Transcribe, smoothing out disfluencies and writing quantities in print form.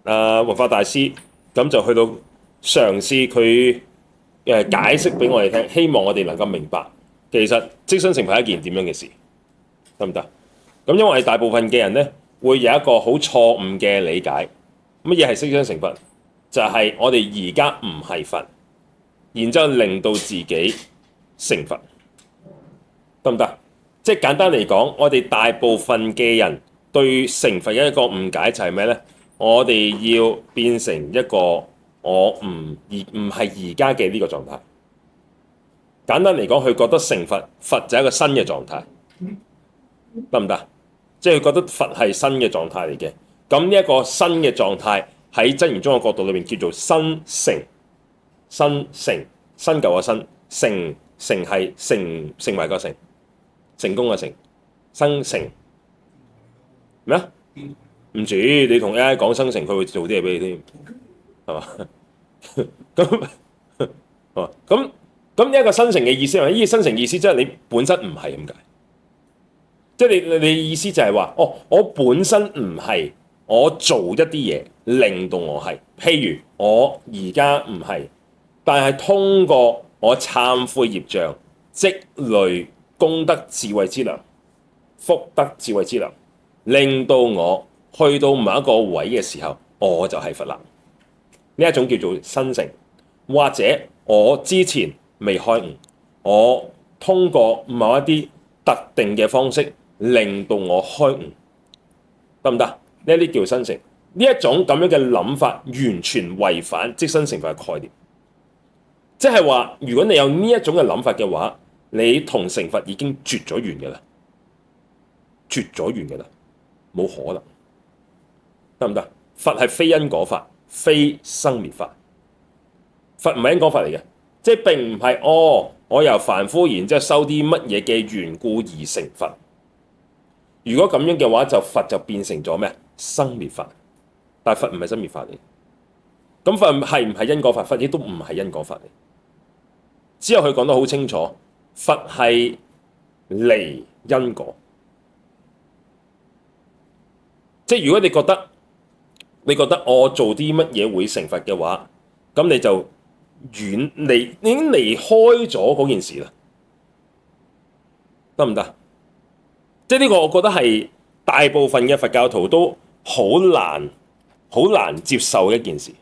文化大師咁就去到嘗試佢解釋俾我哋聽，希望我哋能夠明白其實即身懲罰係一件點樣嘅事，得唔得？咁因為我哋大部分嘅人咧會有一個好錯誤嘅理解，乜嘢係即身懲罰？就係我哋而家唔係罰，然之後令到自己成罰，得唔得？即係簡單嚟講，我哋大部分嘅人對懲罰嘅一個誤解就係咩咧？我哋要變成一個我唔係而家嘅呢個狀態。簡單嚟講，佢覺得懲罰就係一個新嘅狀態，得唔得？即係佢覺得罰係新嘅狀態嚟嘅。咁呢一個新嘅狀態喺真言宗嘅角度裏面叫做新成，新舊嘅新，成係成為個成，成功嘅成，生成咩啊？唔止，你同 AI 講生成，佢會做啲嘢俾你添，係嘛？咁咁呢一個生成嘅意思係呢個生成意思即係你本身唔係咁解，即係你意思就係話，哦，我本身唔係，我做一啲嘢令到我係，譬如我而家唔係，但係通過我懺悔業障，積累功德智慧之糧、福德智慧之糧，令到我去到某一個位嘅時候，我就係佛啦。呢一種叫做新成，或者我之前未開悟，我通過某一啲特定嘅方式令到我開悟，得唔得？呢啲叫新成。呢一種咁樣嘅諗法，完全違反即身懲罰嘅概念。即係話，如果你有呢一種嘅諗法嘅話，你同懲罰已經絕咗緣嘅啦，絕咗緣嘅啦，冇可能，得唔得？佛係非因果法，非生滅法。佛唔係因果法嚟嘅，即係並唔係我由凡夫然之後收啲乜嘢嘅緣故而成佛。如果咁樣嘅話，就佛就變成咗咩？生滅法。但係佛唔係生滅法嚟。咁佛係唔係因果法？佛亦都唔係因果法嚟。之後佢講得好清楚，佛係離因果。即係如果你覺得我做啲乜嘢會成佛嘅話，咁你就你已經離開咗嗰件事啦，得唔得？即係呢個我覺得係大部分嘅佛教徒都好難接受嘅一件事。